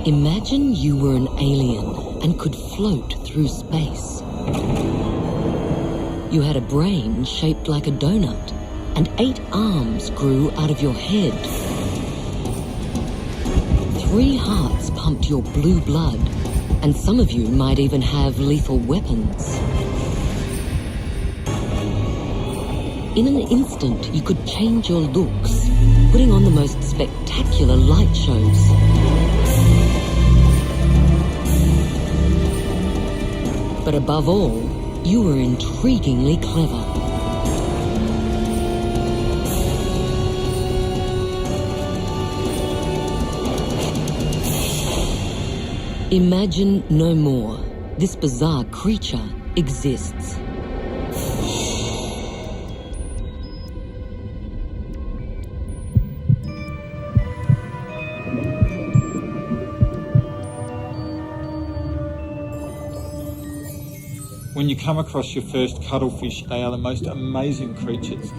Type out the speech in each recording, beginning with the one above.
Imagine you were an alien and could float through space. You had a brain shaped like a donut, and 8 arms grew out of your head. 3 hearts pumped your blue blood, and some of you might even have lethal weapons. In an instant, you could change your looks, putting on the most spectacular light shows. But above all, you were intriguingly clever. Imagine no more. This bizarre creature exists. When you come across your first cuttlefish, they are the most amazing creatures.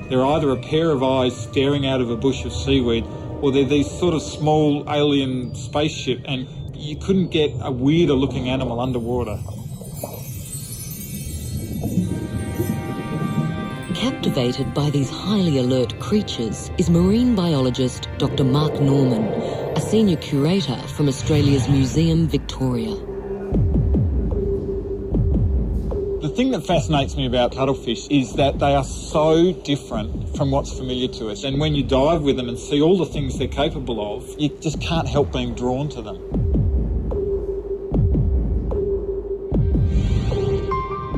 They're either a pair of eyes staring out of a bush of seaweed, or they're these sort of small alien spaceship, and you couldn't get a weirder looking animal underwater. Captivated by these highly alert creatures is marine biologist Dr. Mark Norman, a senior curator from Australia's Museum Victoria. The thing that fascinates me about cuttlefish is that they are so different from what's familiar to us. And when you dive with them and see all the things they're capable of, you just can't help being drawn to them.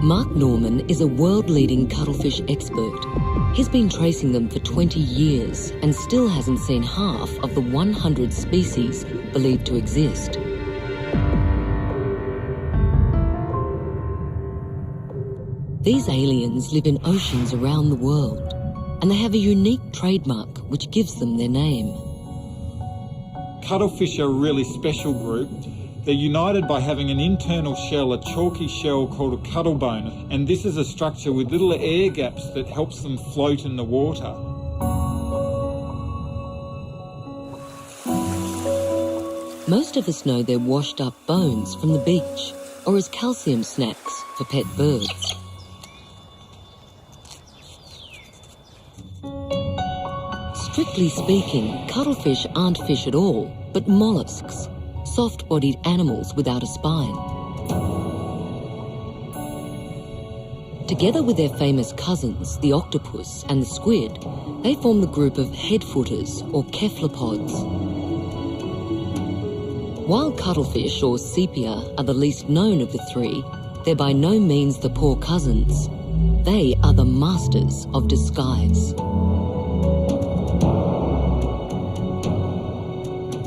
Mark Norman is a world-leading cuttlefish expert. He's been tracing them for 20 years and still hasn't seen half of the 100 species believed to exist. These aliens live in oceans around the world, and they have a unique trademark which gives them their name. Cuttlefish are a really special group. They're united by having an internal shell, a chalky shell called a cuttlebone, and this is a structure with little air gaps that helps them float in the water. Most of us know their washed-up bones from the beach, or as calcium snacks for pet birds. Strictly speaking, cuttlefish aren't fish at all, but mollusks, soft-bodied animals without a spine. Together with their famous cousins, the octopus and the squid, they form the group of headfooters or cephalopods. While cuttlefish or sepia are the least known of the three, they're by no means the poor cousins. They are the masters of disguise.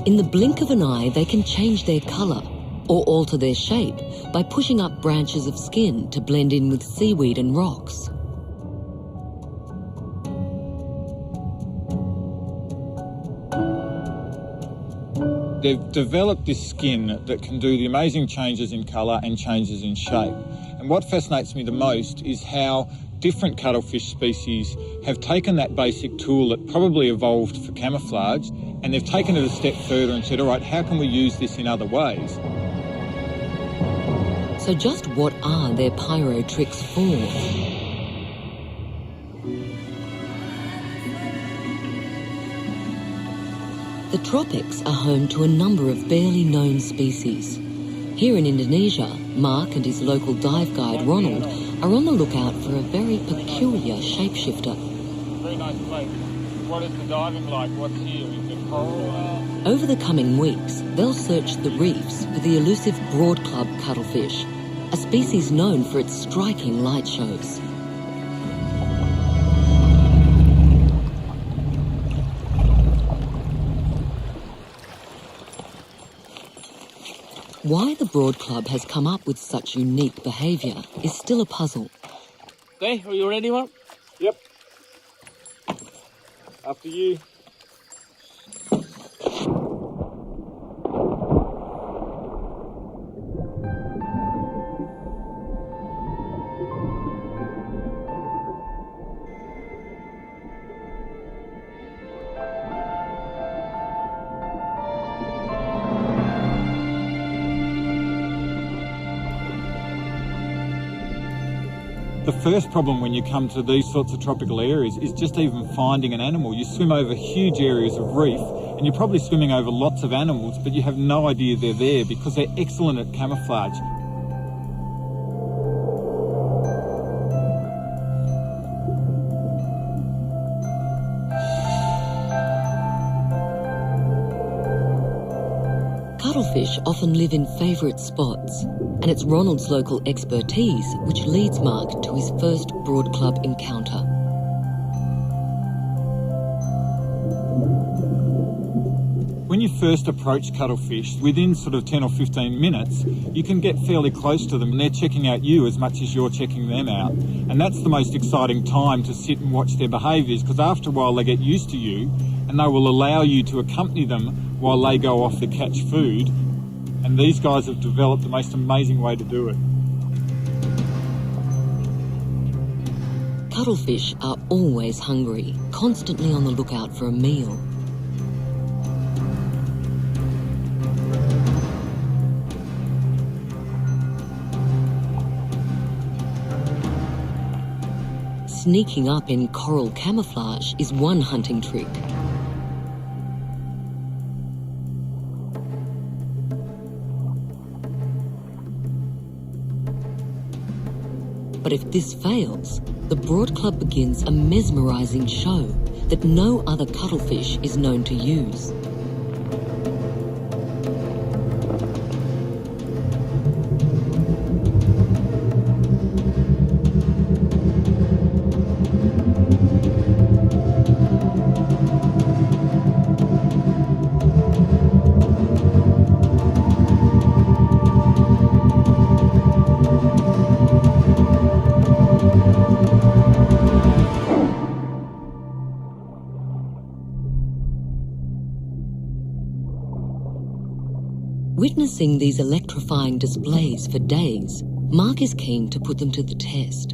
In the blink of an eye, they can change their colour or alter their shape by pushing up branches of skin to blend in with seaweed and rocks. They've developed this skin that can do the amazing changes in colour and changes in shape. And what fascinates me the most is how different cuttlefish species have taken that basic tool that probably evolved for camouflage, and they've taken it a step further and said, all right, how can we use this in other ways? So just what are their pyro tricks for? The tropics are home to a number of barely known species. Here in Indonesia, Mark and his local dive guide Ronald are on the lookout for a very peculiar shapeshifter. Very nice place. What is the diving like? What's here? Is it coral? Over the coming weeks, they'll search the reefs for the elusive broadclub cuttlefish, a species known for its striking light shows. Why the broadclub has come up with such unique behaviour is still a puzzle. Okay, are you ready, Mark? Yep. After you. The first problem when you come to these sorts of tropical areas is just even finding an animal. You swim over huge areas of reef and you're probably swimming over lots of animals, but you have no idea they're there because they're excellent at camouflage. Cuttlefish often live in favourite spots, and it's Ronald's local expertise which leads Mark to his first Broad Club encounter. When you first approach cuttlefish, within sort of 10 or 15 minutes, you can get fairly close to them and they're checking out you as much as you're checking them out. And that's the most exciting time to sit and watch their behaviours, because after a while they get used to you and they will allow you to accompany them while they go off to catch food. And these guys have developed the most amazing way to do it. Cuttlefish are always hungry, constantly on the lookout for a meal. Sneaking up in coral camouflage is one hunting trick. But if this fails, the Broad Club begins a mesmerising show that no other cuttlefish is known to use. Witnessing these electrifying displays for days, Mark is keen to put them to the test.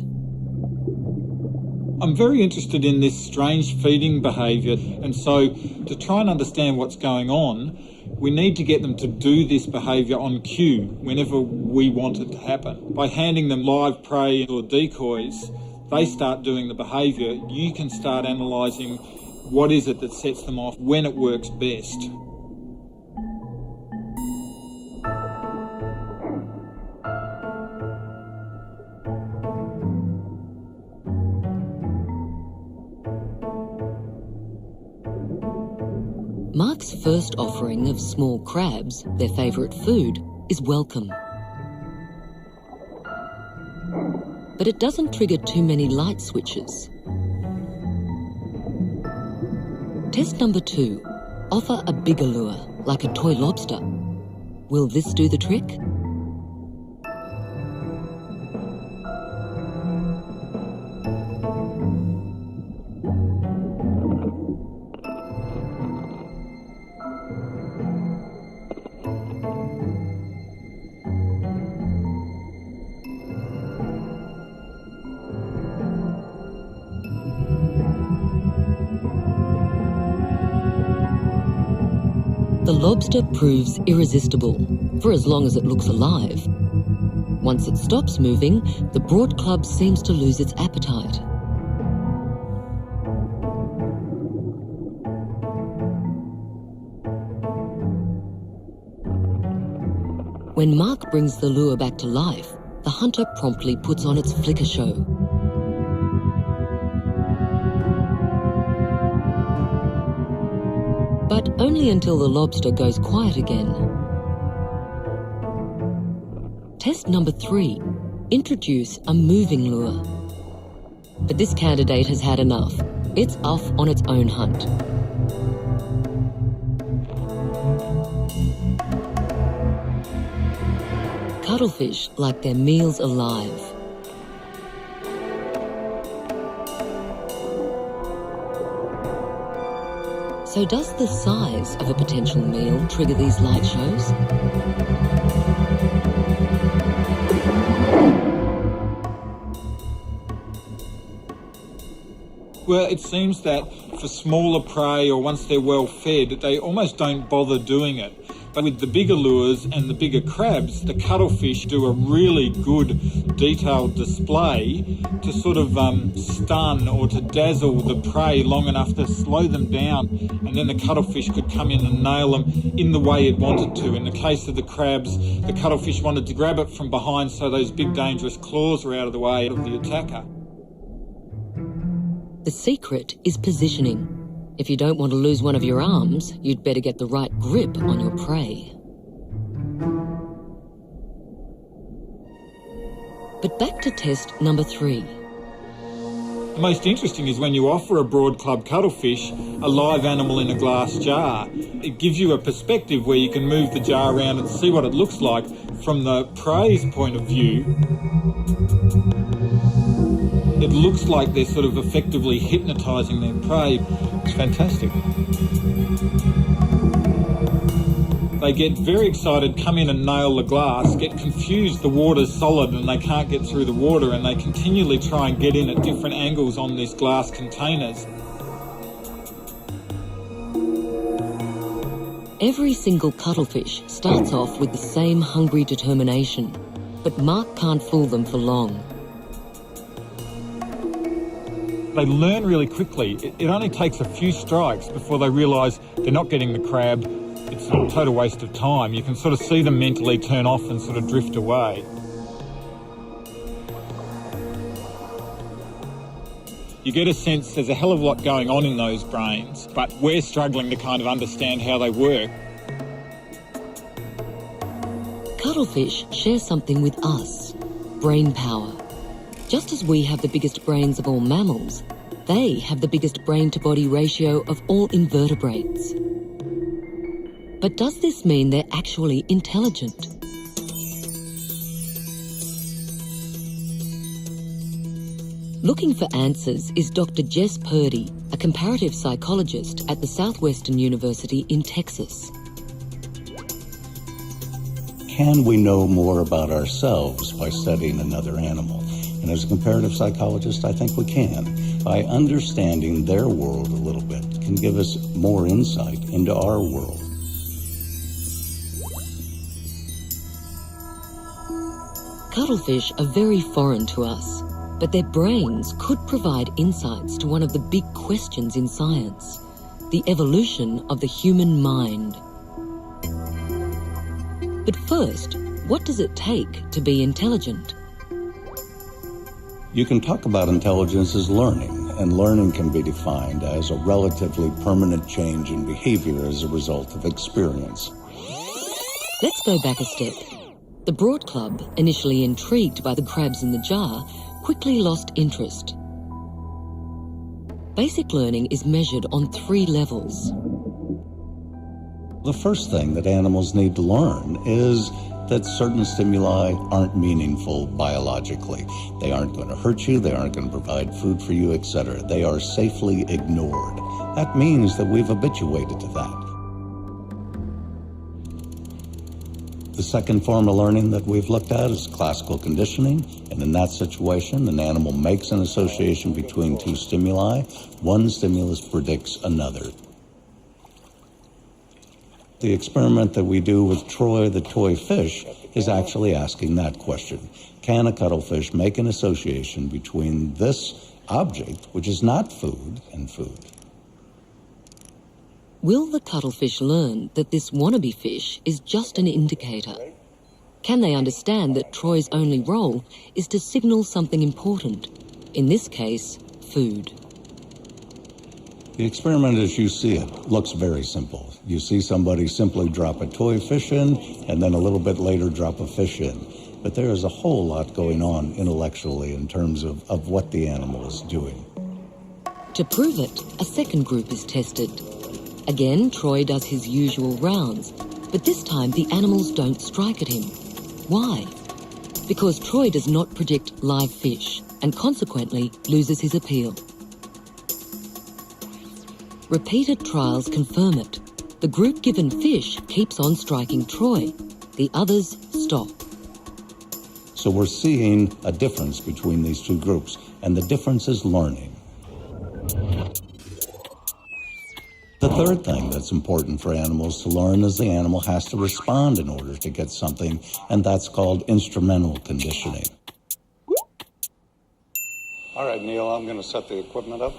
I'm very interested in this strange feeding behaviour, and so to try and understand what's going on, we need to get them to do this behaviour on cue whenever we want it to happen. By handing them live prey or decoys, they start doing the behaviour. You can start analysing what is it that sets them off, when it works best. Mark's first offering of small crabs, their favourite food, is welcome. But it doesn't trigger too many light switches. Test number 2. Offer a bigger lure, like a toy lobster. Will this do the trick? The lobster proves irresistible, for as long as it looks alive. Once it stops moving, the Broad Club seems to lose its appetite. When Mark brings the lure back to life, the hunter promptly puts on its flicker show. But only until the lobster goes quiet again. Test number 3. Introduce a moving lure. But this candidate has had enough. It's off on its own hunt. Cuttlefish like their meals alive. So does the size of a potential meal trigger these light shows? Well, it seems that for smaller prey or once they're well fed, they almost don't bother doing it. But with the bigger lures and the bigger crabs, the cuttlefish do a really good detailed display to sort of stun or to dazzle the prey long enough to slow them down, and then the cuttlefish could come in and nail them in the way it wanted to. In the case of the crabs, the cuttlefish wanted to grab it from behind so those big dangerous claws were out of the way of the attacker. The secret is positioning. If you don't want to lose one of your arms, you'd better get the right grip on your prey. But back to test number 3. The most interesting is when you offer a broad club cuttlefish a live animal in a glass jar. It gives you a perspective where you can move the jar around and see what it looks like from the prey's point of view. It looks like they're sort of effectively hypnotising their prey. It's fantastic. They get very excited, come in and nail the glass, get confused, the water's solid and they can't get through the water, and they continually try and get in at different angles on these glass containers. Every single cuttlefish starts off with the same hungry determination, but Mark can't fool them for long. They learn really quickly. It only takes a few strikes before they realise they're not getting the crab. It's a total waste of time. You can sort of see them mentally turn off and sort of drift away. You get a sense there's a hell of a lot going on in those brains, but we're struggling to kind of understand how they work. Cuttlefish share something with us: brain power. Just as we have the biggest brains of all mammals, they have the biggest brain-to-body ratio of all invertebrates. But does this mean they're actually intelligent? Looking for answers is Dr. Jess Purdy, a comparative psychologist at the Southwestern University in Texas. Can we know more about ourselves by studying another animal? And as a comparative psychologist, I think we can. By understanding their world a little bit, can give us more insight into our world. Cuttlefish are very foreign to us, but their brains could provide insights to one of the big questions in science: the evolution of the human mind. But first, what does it take to be intelligent? You can talk about intelligence as learning, and learning can be defined as a relatively permanent change in behavior as a result of experience. Let's go back a step. The Broad Club, initially intrigued by the crabs in the jar, quickly lost interest. Basic learning is measured on 3 levels. The first thing that animals need to learn is that certain stimuli aren't meaningful biologically. They aren't going to hurt you, they aren't going to provide food for you, etc. They are safely ignored. That means that we've habituated to that. The second form of learning that we've looked at is classical conditioning, and in that situation, an animal makes an association between 2 stimuli. One stimulus predicts another. The experiment that we do with Troy, the toy fish, is actually asking that question. Can a cuttlefish make an association between this object, which is not food, and food? Will the cuttlefish learn that this wannabe fish is just an indicator? Can they understand that Troy's only role is to signal something important? In this case, food. The experiment as you see it looks very simple. You see somebody simply drop a toy fish in, and then a little bit later drop a fish in. But there is a whole lot going on intellectually in terms of what the animal is doing. To prove it, a second group is tested. Again, Troy does his usual rounds, but this time the animals don't strike at him. Why? Because Troy does not predict live fish, and consequently loses his appeal. Repeated trials confirm it. The group given fish keeps on striking Troy. The others stop. So we're seeing a difference between these 2 groups, and the difference is learning. The third thing that's important for animals to learn is the animal has to respond in order to get something, and that's called instrumental conditioning. All right, Neil, I'm going to set the equipment up.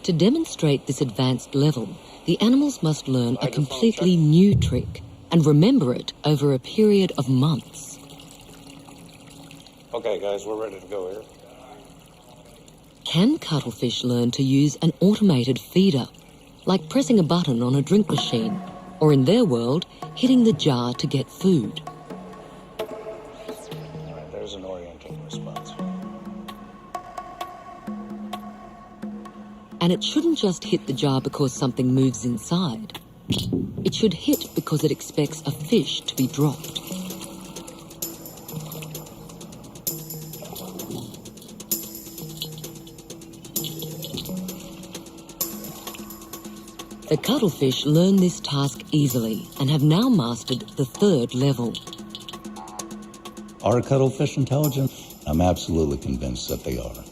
To demonstrate this advanced level, the animals must learn a completely new trick and remember it over a period of months. Okay, guys, we're ready to go here. Can cuttlefish learn to use an automated feeder, like pressing a button on a drink machine, or in their world, hitting the jar to get food? All right, there's an orienting response. And it shouldn't just hit the jar because something moves inside. It should hit because it expects a fish to be dropped. The cuttlefish learn this task easily and have now mastered the third level. Are cuttlefish intelligent? I'm absolutely convinced that they are.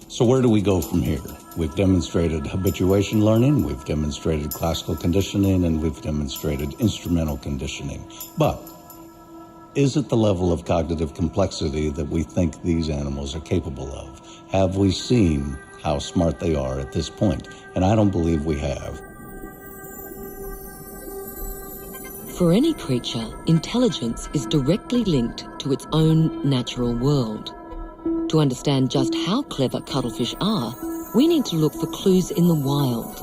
So where do we go from here? We've demonstrated habituation learning, we've demonstrated classical conditioning, and we've demonstrated instrumental conditioning. But is it the level of cognitive complexity that we think these animals are capable of? Have we seen how smart they are at this point? And I don't believe we have. For any creature, intelligence is directly linked to its own natural world. To understand just how clever cuttlefish are, we need to look for clues in the wild.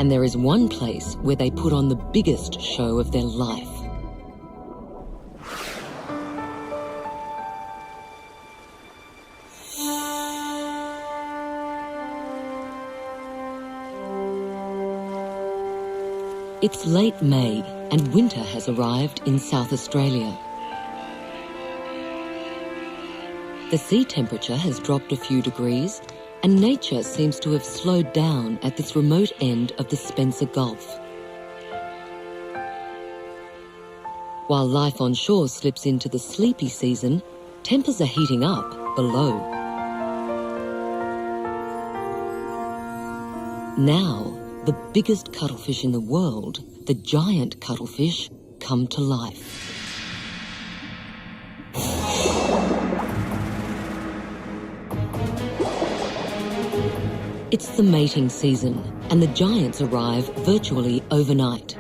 And there is one place where they put on the biggest show of their life. It's late May and winter has arrived in South Australia. The sea temperature has dropped a few degrees and nature seems to have slowed down at this remote end of the Spencer Gulf. While life on shore slips into the sleepy season, tempers are heating up below. Now, the biggest cuttlefish in the world, the giant cuttlefish, come to life. It's the mating season, and the giants arrive virtually overnight.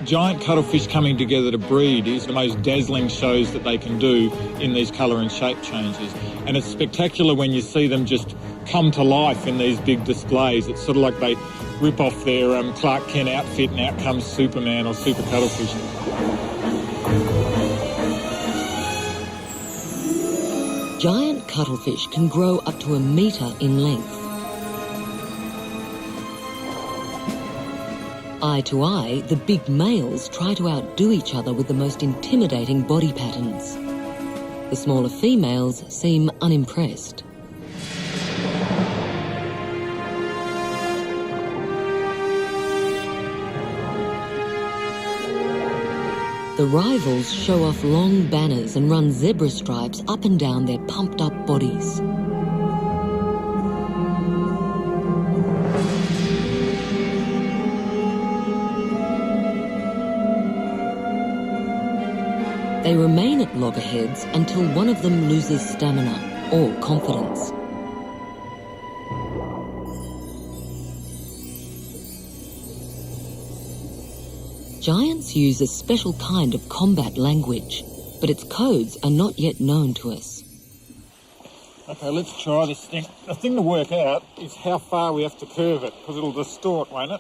Giant cuttlefish coming together to breed is the most dazzling shows that they can do in these colour and shape changes. And it's spectacular when you see them just come to life in these big displays. It's sort of like they rip off their Clark Kent outfit and out comes Superman or Super Cuttlefish. Giant cuttlefish can grow up to 1 metre in length. Eye to eye, the big males try to outdo each other with the most intimidating body patterns. The smaller females seem unimpressed. The rivals show off long banners and run zebra stripes up and down their pumped-up bodies. They remain at loggerheads until one of them loses stamina or confidence. Giants use a special kind of combat language, but its codes are not yet known to us. Okay, let's try this thing. The thing to work out is how far we have to curve it, because it'll distort, won't it?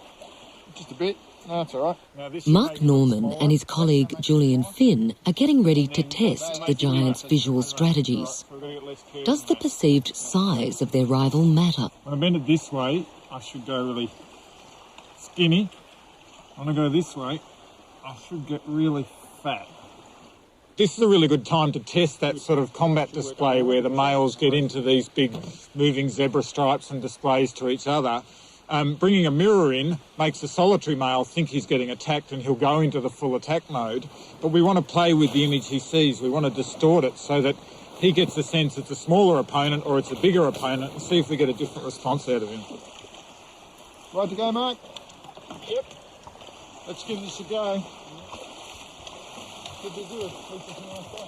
Just a bit. No, that's all right. Now, Mark Norman and his colleague Julian Finn are getting ready to test the giant's visual strategies. Does the perceived size of their rival matter? When I bend it this way, I should go really skinny. When I go this way, I should get really fat. This is a really good time to test that sort of combat display where the males get into these big moving zebra stripes and displays to each other. Bringing a mirror in makes the solitary male think he's getting attacked and he'll go into the full attack mode. But we want to play with the image he sees. We want to distort it so that he gets the sense it's a smaller opponent or it's a bigger opponent, and see if we get a different response out of him. Right to go, Mark? Yep. Let's give this a go. Could be good. It's a nice day.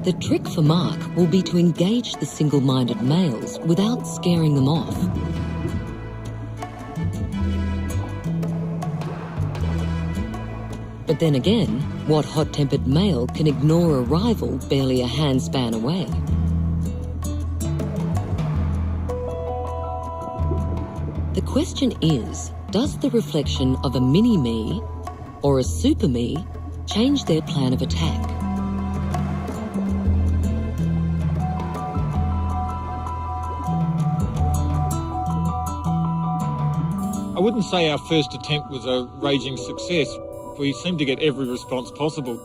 The trick for Mark will be to engage the single-minded males without scaring them off. But then again, what hot-tempered male can ignore a rival barely a handspan away? The question is, does the reflection of a mini-me or a super-me change their plan of attack? I wouldn't say our first attempt was a raging success. We seem to get every response possible.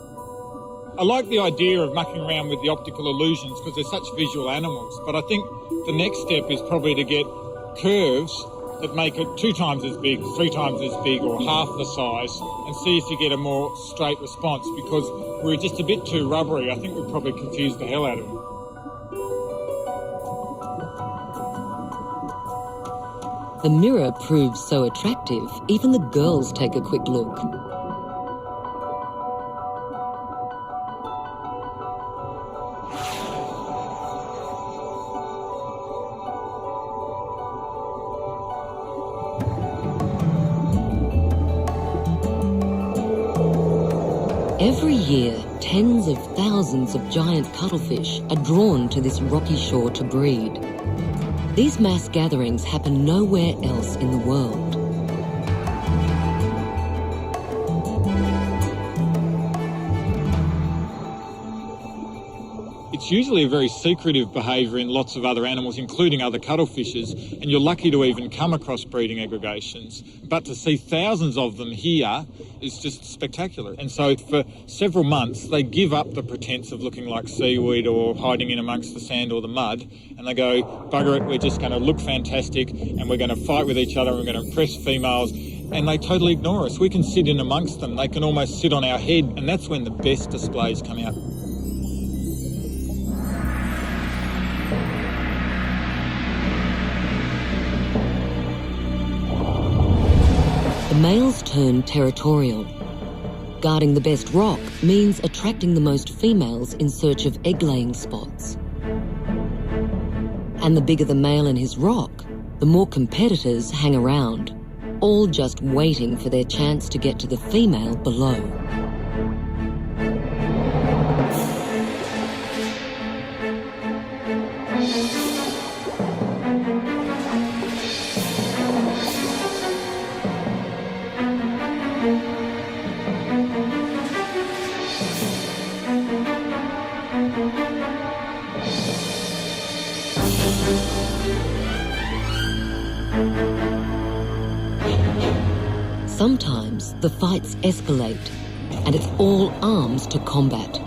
I like the idea of mucking around with the optical illusions because they're such visual animals, but I think the next step is probably to get curves that make it 2 times as big, 3 times as big, or half the size, and see if you get a more straight response, because we're just a bit too rubbery. I think we probably confused the hell out of them. The mirror proves so attractive, even the girls take a quick look. Every year, tens of thousands of giant cuttlefish are drawn to this rocky shore to breed. These mass gatherings happen nowhere else in the world. It's usually a very secretive behaviour in lots of other animals, including other cuttlefishes, and you're lucky to even come across breeding aggregations. But to see thousands of them here is just spectacular. And so for several months, they give up the pretense of looking like seaweed or hiding in amongst the sand or the mud, and they go, bugger it, we're just going to look fantastic, and we're going to fight with each other, and we're going to impress females, and they totally ignore us. We can sit in amongst them. They can almost sit on our head, and that's when the best displays come out. The males turn territorial. Guarding the best rock means attracting the most females in search of egg-laying spots. And the bigger the male in his rock, the more competitors hang around, all just waiting for their chance to get to the female below. Sometimes the fights escalate, and it's all arms to combat.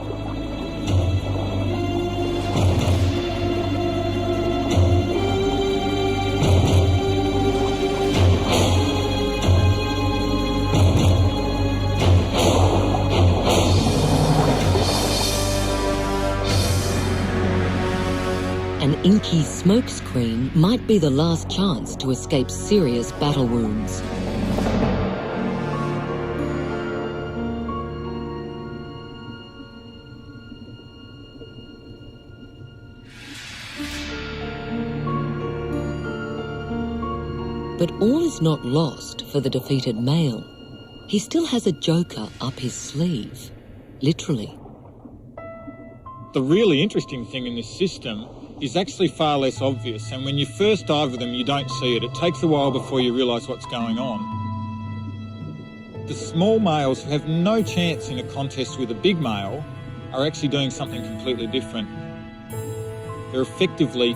An inky smokescreen might be the last chance to escape serious battle wounds. But all is not lost for the defeated male. He still has a joker up his sleeve, literally. The really interesting thing in this system is actually far less obvious, and when you first dive with them, you don't see it. It takes a while before you realise what's going on. The small males who have no chance in a contest with a big male are actually doing something completely different. They're effectively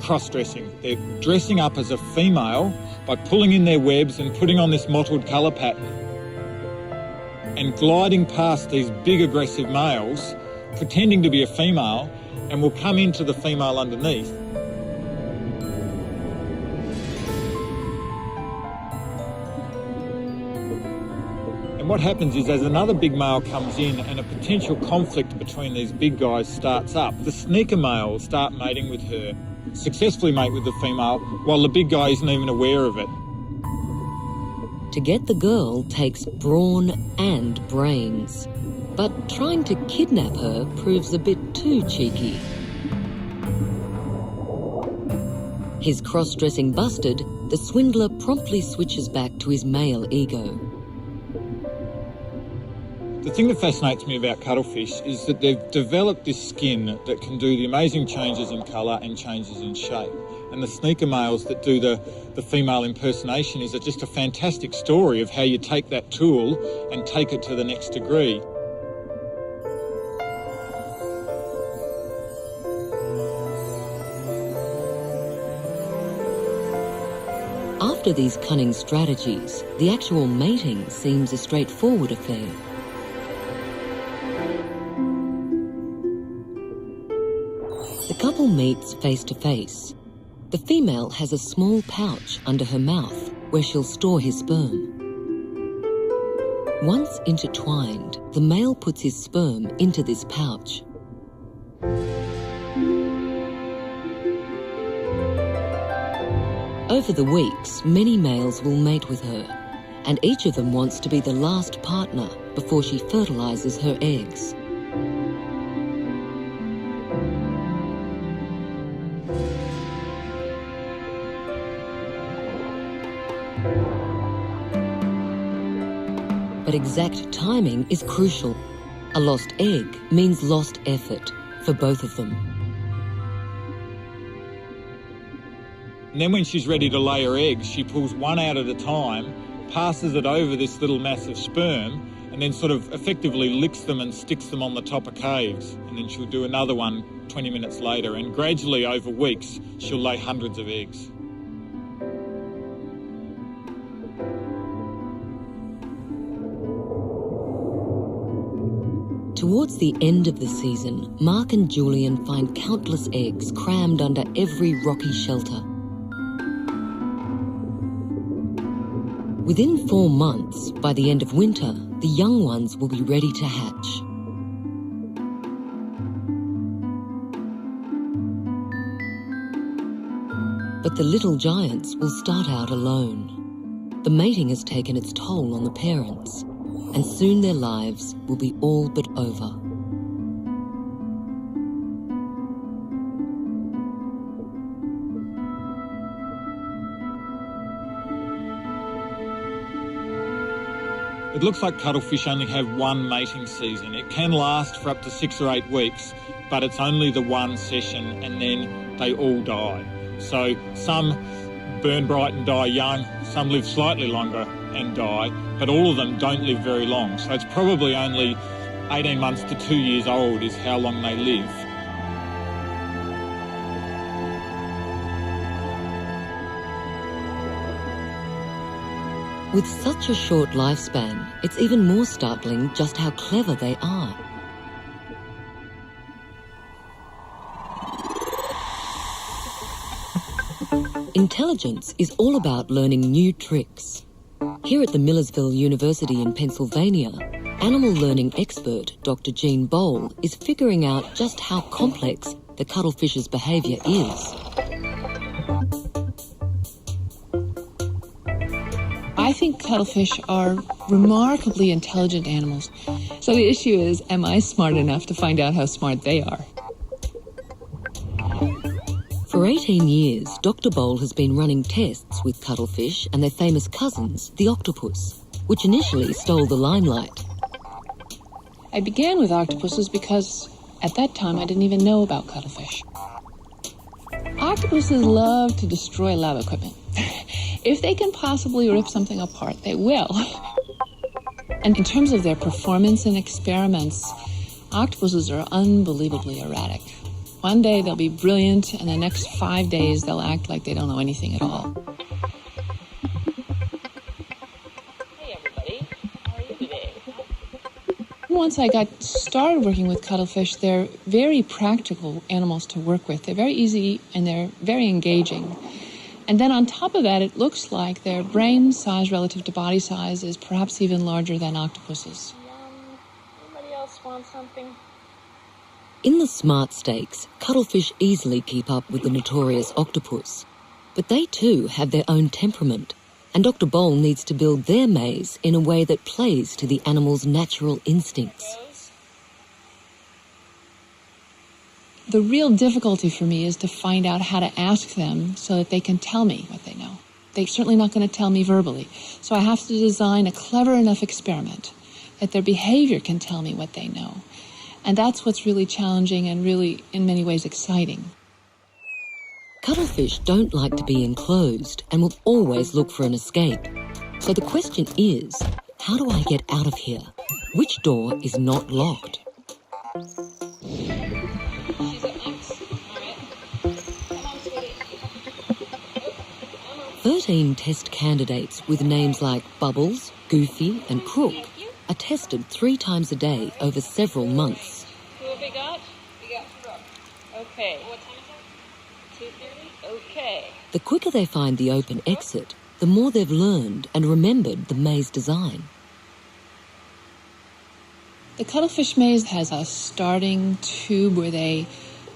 cross-dressing. They're dressing up as a female by pulling in their webs and putting on this mottled colour pattern and gliding past these big aggressive males pretending to be a female and will come into the female underneath. And what happens is, as another big male comes in and a potential conflict between these big guys starts up, the sneaker males start mating with her, successfully mate with the female, while the big guy isn't even aware of it. To get the girl takes brawn and brains. But trying to kidnap her proves a bit too cheeky. His cross-dressing busted, the swindler promptly switches back to his male ego. The thing that fascinates me about cuttlefish is that they've developed this skin that can do the amazing changes in colour and changes in shape. And the sneaker males that do the female impersonation is just a fantastic story of how you take that tool and take it to the next degree. After these cunning strategies, the actual mating seems a straightforward affair. The couple meets face to face. The female has a small pouch under her mouth where she'll store his sperm. Once intertwined, the male puts his sperm into this pouch. Over the weeks, many males will mate with her, and each of them wants to be the last partner before she fertilizes her eggs. But exact timing is crucial. A lost egg means lost effort for both of them. And then when she's ready to lay her eggs, she pulls one out at a time, passes it over this little mass of sperm, and then sort of effectively licks them and sticks them on the top of caves. And then she'll do another one 20 minutes later, and gradually over weeks, she'll lay hundreds of eggs. Towards the end of the season, Mark and Julian find countless eggs crammed under every rocky shelter. Within 4 months, by the end of winter, the young ones will be ready to hatch. But the little giants will start out alone. The mating has taken its toll on the parents, and soon their lives will be all but over. It looks like cuttlefish only have one mating season. It can last for up to 6 or 8 weeks, but it's only the one session and then they all die. So some burn bright and die young, some live slightly longer and die, but all of them don't live very long. So it's probably only 18 months to 2 years old is how long they live. With such a short lifespan, it's even more startling just how clever they are. Intelligence is all about learning new tricks. Here at the Millersville University in Pennsylvania, animal learning expert Dr. Jean Bowl is figuring out just how complex the cuttlefish's behaviour is. I think cuttlefish are remarkably intelligent animals. So the issue is, am I smart enough to find out how smart they are? For 18 years, Dr. Bowl has been running tests with cuttlefish and their famous cousins, the octopus, which initially stole the limelight. I began with octopuses because at that time I didn't even know about cuttlefish. Octopuses love to destroy lab equipment. If they can possibly rip something apart, they will. And in terms of their performance in experiments, octopuses are unbelievably erratic. One day they'll be brilliant, and the next 5 days they'll act like they don't know anything at all. Hey everybody, how are you today? Once I got started working with cuttlefish, they're very practical animals to work with. They're very easy and they're very engaging. And then on top of that, it looks like their brain size relative to body size is perhaps even larger than octopuses. Anybody else want something? In the smart stakes, cuttlefish easily keep up with the notorious octopus. But they too have their own temperament, and Dr. Boll needs to build their maze in a way that plays to the animal's natural instincts. The real difficulty for me is to find out how to ask them so that they can tell me what they know. They're certainly not going to tell me verbally. So I have to design a clever enough experiment that their behavior can tell me what they know. And that's what's really challenging and really, in many ways, exciting. Cuttlefish don't like to be enclosed and will always look for an escape. So the question is, how do I get out of here? Which door is not locked? She's at Max. All right. Come on, sweetie. 13 test candidates with names like Bubbles, Goofy and Crook are tested 3 times a day over several months. Who have we got? We got Crook. Okay. What time is it? 2:30? Okay. The quicker they find the open exit, the more they've learned and remembered the maze design. The cuttlefish maze has a starting tube where they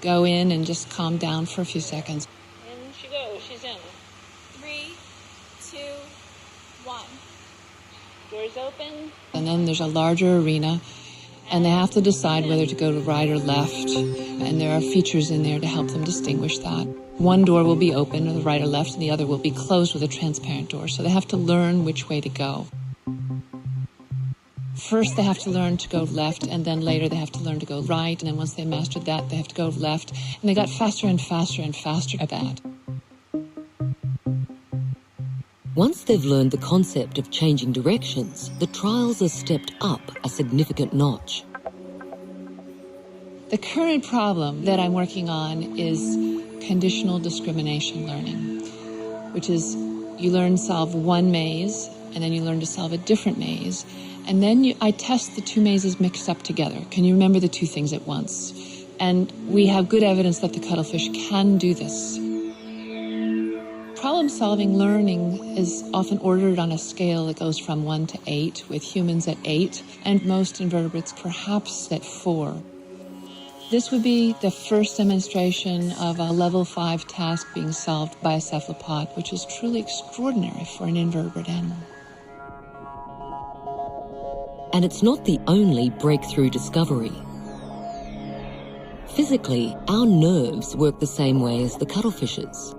go in and just calm down for a few seconds. In she goes. She's in. 3, 2, 1. Doors open. And then there's a larger arena, and they have to decide whether to go to right or left. And there are features in there to help them distinguish that. One door will be open to the right or left, and the other will be closed with a transparent door. So they have to learn which way to go. First, they have to learn to go left, and then later they have to learn to go right. And then once they mastered that, they have to go left. And they got faster and faster and faster at that. Once they've learned the concept of changing directions, the trials are stepped up a significant notch. The current problem that I'm working on is conditional discrimination learning, which is you learn to solve one maze, and then you learn to solve a different maze, and then I test the 2 mazes mixed up together. Can you remember the 2 things at once? And we have good evidence that the cuttlefish can do this. Problem-solving learning is often ordered on a scale that goes from 1 to 8, with humans at 8, and most invertebrates perhaps at 4. This would be the first demonstration of a level 5 task being solved by a cephalopod, which is truly extraordinary for an invertebrate animal. And it's not the only breakthrough discovery. Physically, our nerves work the same way as the cuttlefish's.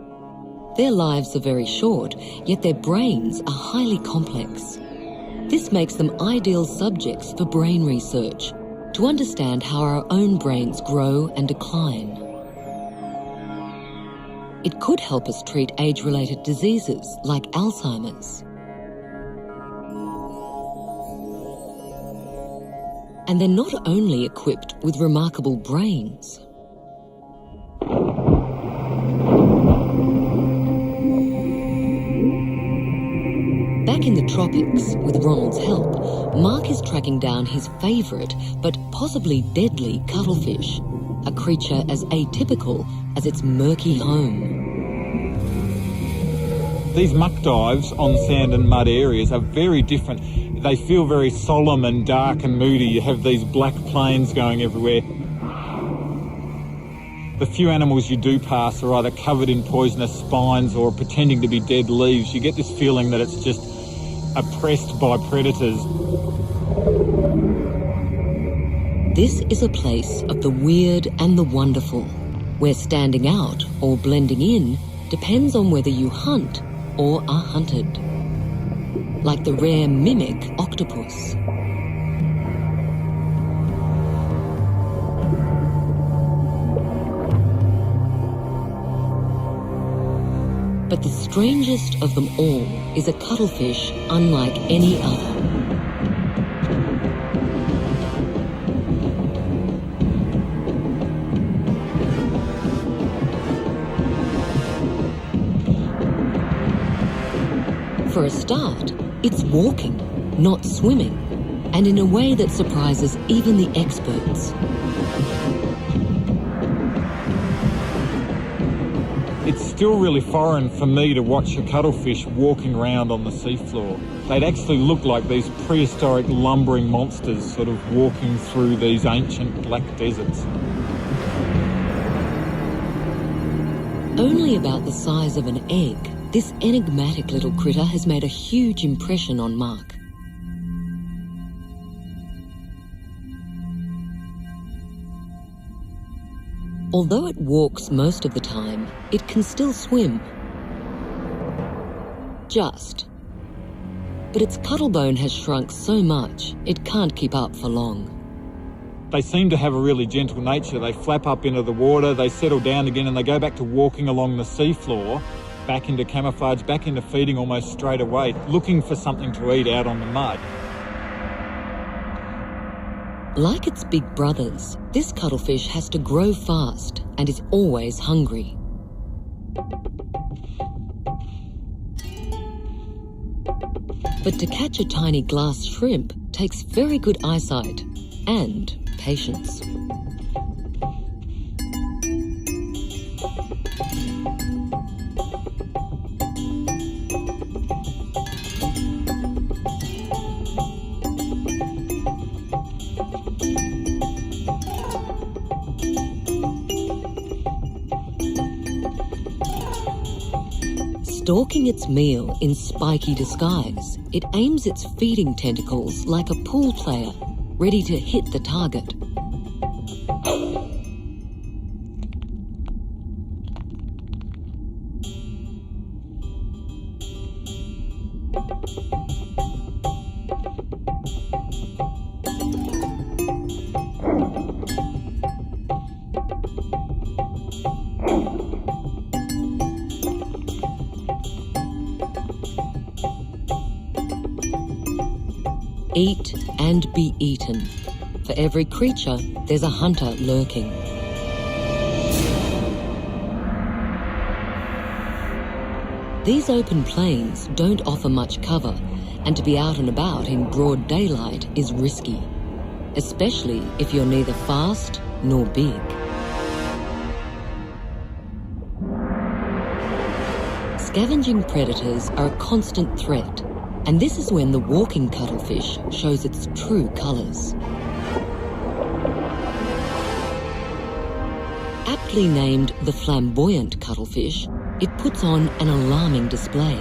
Their lives are very short, yet their brains are highly complex. This makes them ideal subjects for brain research, to understand how our own brains grow and decline. It could help us treat age-related diseases like Alzheimer's. And they're not only equipped with remarkable brains. Back in the tropics, with Ronald's help, Mark is tracking down his favourite, but possibly deadly cuttlefish, a creature as atypical as its murky home. These muck dives on sand and mud areas are very different. They feel very solemn and dark and moody. You have these black plains going everywhere. The few animals you do pass are either covered in poisonous spines or pretending to be dead leaves. You get this feeling that it's just oppressed by predators. This is a place of the weird and the wonderful, where standing out or blending in depends on whether you hunt or are hunted. Like the rare mimic octopus. But the strangest of them all is a cuttlefish unlike any other. For a start, it's walking, not swimming. and in a way that surprises even the experts. It's still really foreign for me to watch a cuttlefish walking around on the seafloor. They'd actually look like these prehistoric lumbering monsters sort of walking through these ancient black deserts. Only about the size of an egg, this enigmatic little critter has made a huge impression on Mark. Although it walks most of the time, it can still swim. Just. But its cuttlebone has shrunk so much, it can't keep up for long. They seem to have a really gentle nature. They flap up into the water, they settle down again, and they go back to walking along the seafloor, back into camouflage, back into feeding almost straight away, looking for something to eat out on the mud. Like its big brothers, this cuttlefish has to grow fast and is always hungry. But to catch a tiny glass shrimp takes very good eyesight and patience. Stalking its meal in spiky disguise, it aims its feeding tentacles like a pool player, ready to hit the target. Eat and be eaten. For every creature, there's a hunter lurking. These open plains don't offer much cover, and to be out and about in broad daylight is risky, especially if you're neither fast nor big. Scavenging predators are a constant threat, and this is when the walking cuttlefish shows its true colours. Aptly named the flamboyant cuttlefish, it puts on an alarming display.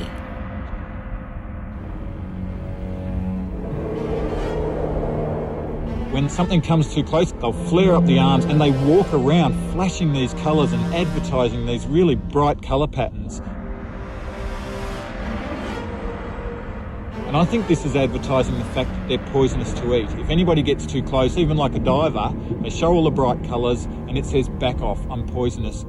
When something comes too close, they'll flare up the arms and they walk around flashing these colours and advertising these really bright colour patterns. And I think this is advertising the fact that they're poisonous to eat. If anybody gets too close, even like a diver, they show all the bright colours and it says, back off, I'm poisonous.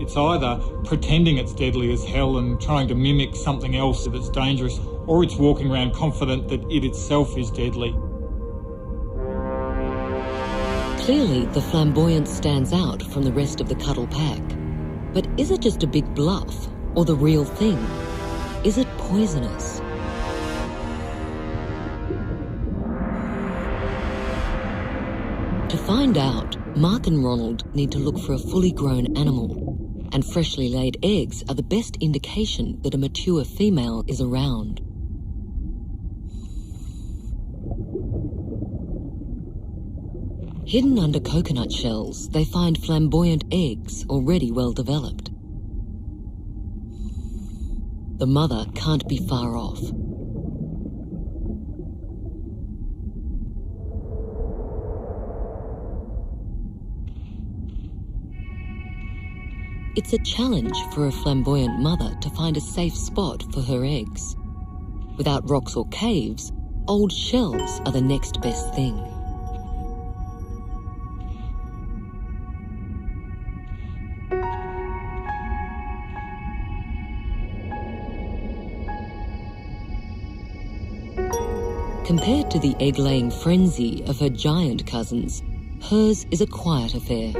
It's either pretending it's deadly as hell and trying to mimic something else that's dangerous, or it's walking around confident that it itself is deadly. Clearly, the flamboyant stands out from the rest of the cuttle pack. But is it just a big bluff? Or the real thing? Is it poisonous? To find out, Mark and Ronald need to look for a fully grown animal, and freshly laid eggs are the best indication that a mature female is around. Hidden under coconut shells, they find flamboyant eggs already well developed. The mother can't be far off. It's a challenge for a flamboyant mother to find a safe spot for her eggs. Without rocks or caves, old shells are the next best thing. Compared to the egg-laying frenzy of her giant cousins, hers is a quiet affair.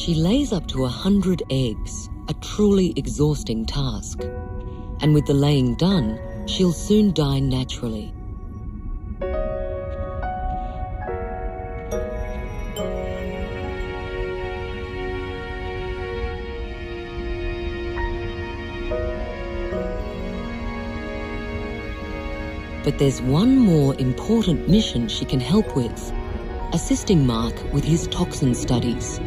She lays up to 100 eggs, a truly exhausting task. And with the laying done, she'll soon die naturally. But there's one more important mission she can help with, assisting Mark with his toxin studies.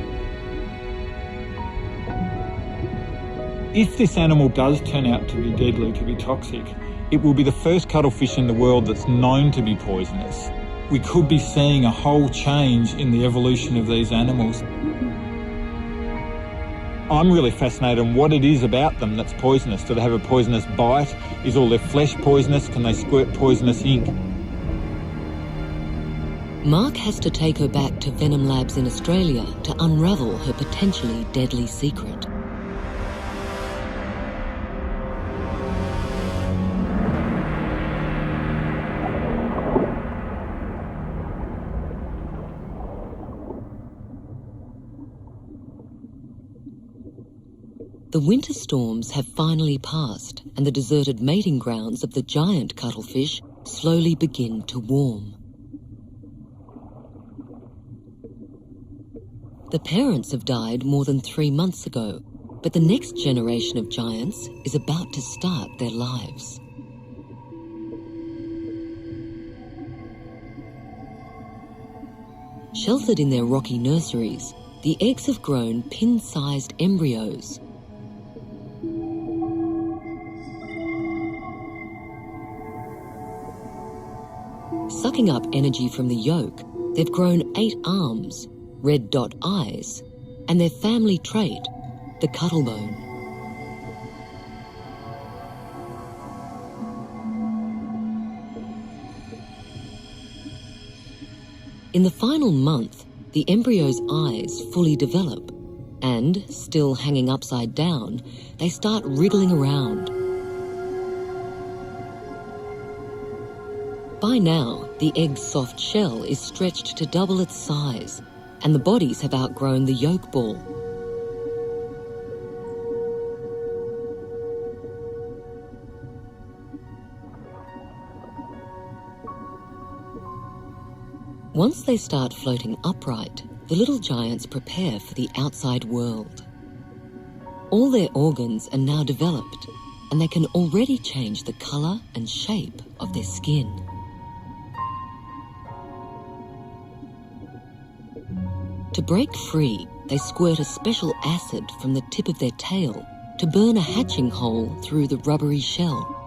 If this animal does turn out to be deadly, to be toxic, it will be the first cuttlefish in the world that's known to be poisonous. We could be seeing a whole change in the evolution of these animals. I'm really fascinated on what it is about them that's poisonous. Do they have a poisonous bite? Is all their flesh poisonous? Can they squirt poisonous ink? Mark has to take her back to Venom Labs in Australia to unravel her potentially deadly secret. The winter storms have finally passed, and the deserted mating grounds of the giant cuttlefish slowly begin to warm. The parents have died more than 3 months ago, but the next generation of giants is about to start their lives. Sheltered in their rocky nurseries, the eggs have grown pin-sized embryos. Sucking up energy from the yolk, they've grown 8 arms, red dot eyes, and their family trait, the cuttlebone. In the final month, the embryo's eyes fully develop, and, still hanging upside down, they start wriggling around. By now, the egg's soft shell is stretched to double its size, and the bodies have outgrown the yolk ball. Once they start floating upright, the little giants prepare for the outside world. All their organs are now developed, and they can already change the colour and shape of their skin. To break free, they squirt a special acid from the tip of their tail to burn a hatching hole through the rubbery shell.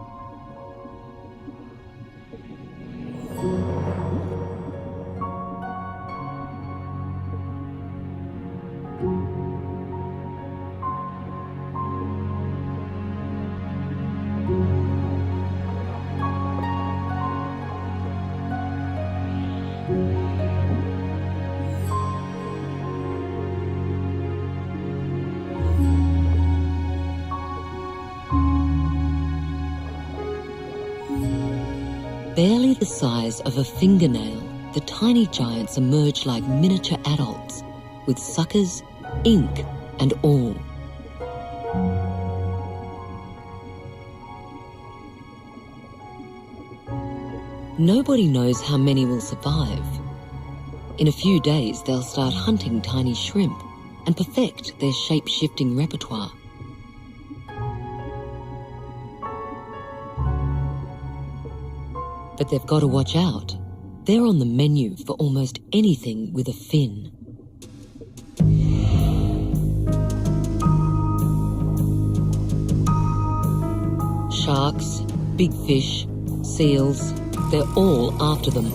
Barely the size of a fingernail, the tiny giants emerge like miniature adults, with suckers, ink, and all. Nobody knows how many will survive. In a few days, they'll start hunting tiny shrimp and perfect their shape-shifting repertoire. But they've got to watch out. They're on the menu for almost anything with a fin. Sharks, big fish, seals, they're all after them.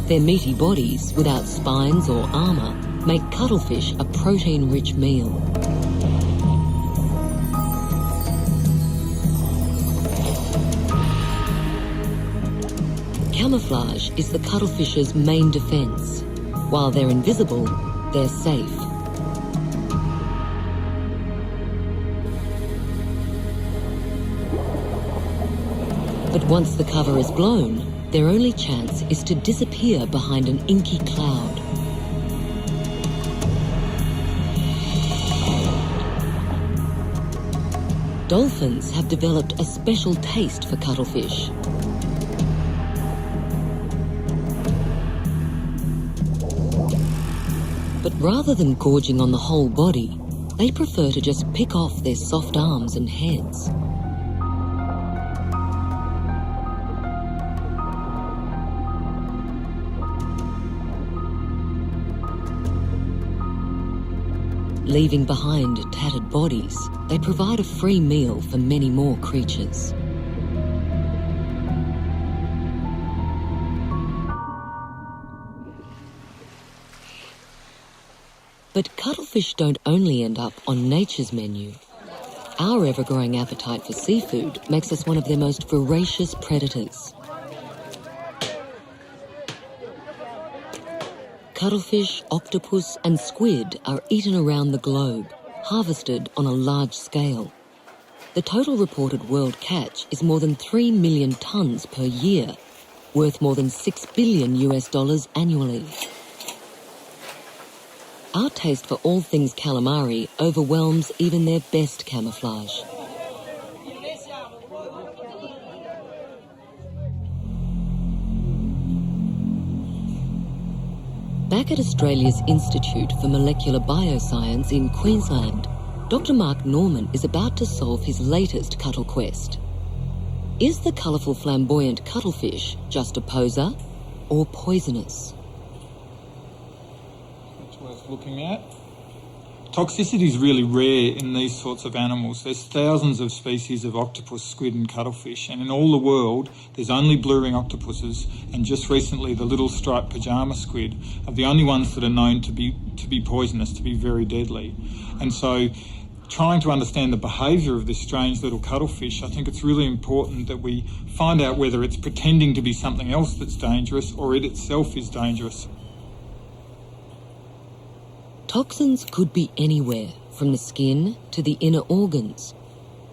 Their meaty bodies, without spines or armour, make cuttlefish a protein-rich meal. Camouflage is the cuttlefish's main defence. While they're invisible, they're safe. But once the cover is blown, their only chance is to disappear behind an inky cloud. Dolphins have developed a special taste for cuttlefish. But rather than gorging on the whole body, they prefer to just pick off their soft arms and heads. Leaving behind tattered bodies, they provide a free meal for many more creatures. But cuttlefish don't only end up on nature's menu. Our ever-growing appetite for seafood makes us one of their most voracious predators. Cuttlefish, octopus and squid are eaten around the globe, harvested on a large scale. The total reported world catch is more than 3 million tons per year, worth more than $6 billion annually. Our taste for all things calamari overwhelms even their best camouflage. Back at Australia's Institute for Molecular Bioscience in Queensland, Dr. Mark Norman is about to solve his latest cuttle quest. Is the colourful flamboyant cuttlefish just a poser or poisonous? It's worth looking at. Toxicity is really rare in these sorts of animals. There's thousands of species of octopus, squid and cuttlefish, and in all the world there's only blue-ring octopuses, and just recently the little striped pajama squid are the only ones that are known to be poisonous, to be very deadly. And so trying to understand the behaviour of this strange little cuttlefish, I think it's really important that we find out whether it's pretending to be something else that's dangerous or it itself is dangerous. Toxins could be anywhere, from the skin to the inner organs.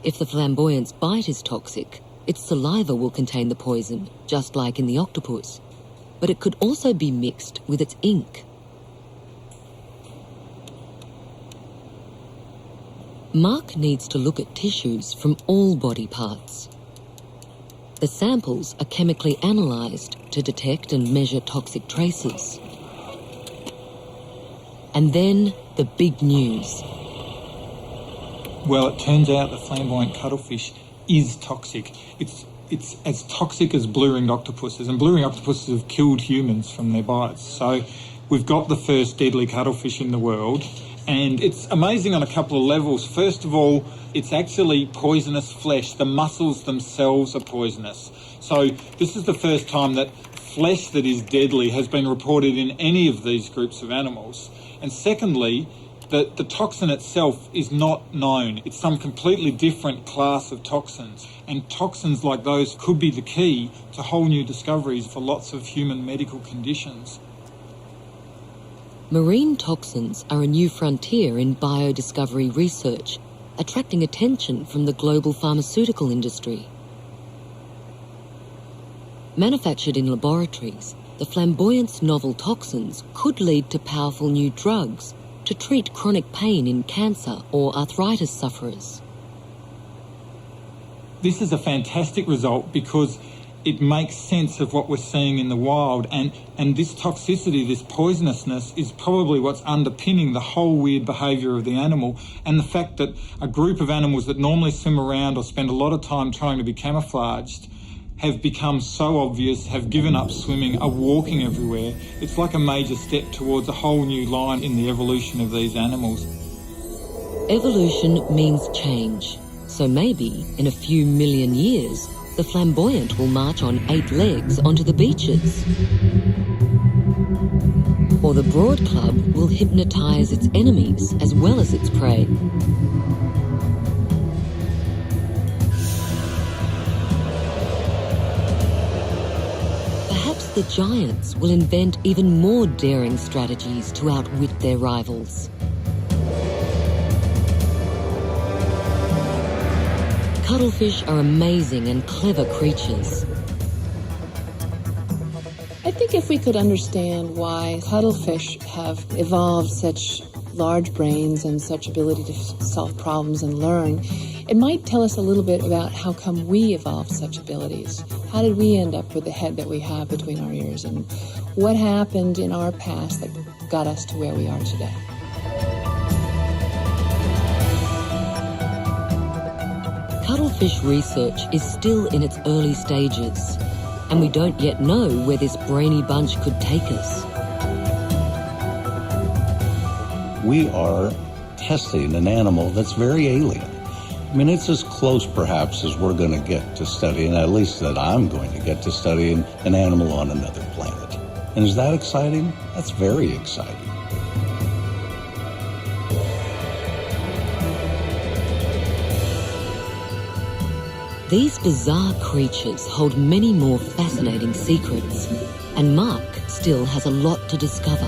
If the flamboyant's bite is toxic, its saliva will contain the poison, just like in the octopus. But it could also be mixed with its ink. Mark needs to look at tissues from all body parts. The samples are chemically analysed to detect and measure toxic traces. And then the big news. Well, it turns out the flamboyant cuttlefish is toxic. It's as toxic as blue-ringed octopuses, and blue-ringed octopuses have killed humans from their bites. So we've got the first deadly cuttlefish in the world, and it's amazing on a couple of levels. First of all, it's actually poisonous flesh. The muscles themselves are poisonous. So this is the first time that flesh that is deadly has been reported in any of these groups of animals. And secondly, the toxin itself is not known. It's some completely different class of toxins. And toxins like those could be the key to whole new discoveries for lots of human medical conditions. Marine toxins are a new frontier in biodiscovery research, attracting attention from the global pharmaceutical industry. Manufactured in laboratories, the flamboyant's novel toxins could lead to powerful new drugs to treat chronic pain in cancer or arthritis sufferers. This is a fantastic result because it makes sense of what we're seeing in the wild, and this toxicity, this poisonousness, is probably what's underpinning the whole weird behaviour of the animal, and the fact that a group of animals that normally swim around or spend a lot of time trying to be camouflaged have become so obvious, have given up swimming, are walking everywhere. It's like a major step towards a whole new line in the evolution of these animals. Evolution means change, so maybe in a few million years, the flamboyant will march on 8 legs onto the beaches. Or the broad club will hypnotise its enemies as well as its prey. Perhaps the giants will invent even more daring strategies to outwit their rivals. Cuttlefish are amazing and clever creatures. I think if we could understand why cuttlefish have evolved such large brains and such ability to solve problems and learn, it might tell us a little bit about how come we evolved such abilities. How did we end up with the head that we have between our ears, and what happened in our past that got us to where we are today? Cuttlefish research is still in its early stages, and we don't yet know where this brainy bunch could take us. We are testing an animal that's very alien. I mean, it's as close perhaps as we're going to get to studying, at least that I'm going to get to studying an animal on another planet. And is that exciting? That's very exciting. These bizarre creatures hold many more fascinating secrets, and Mark still has a lot to discover.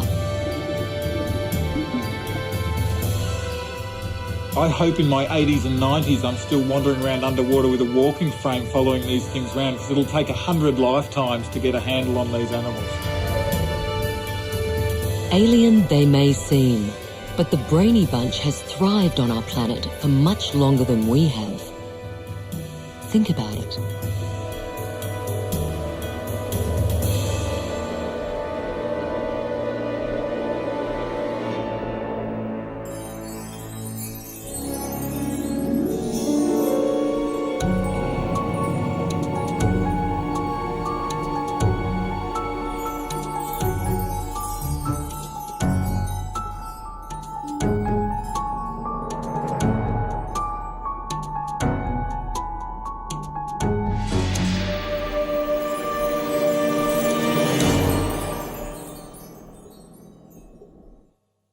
I hope in my 80s and 90s I'm still wandering around underwater with a walking frame following these things around, because it'll take 100 lifetimes to get a handle on these animals. Alien they may seem, but the brainy bunch has thrived on our planet for much longer than we have. Think about it.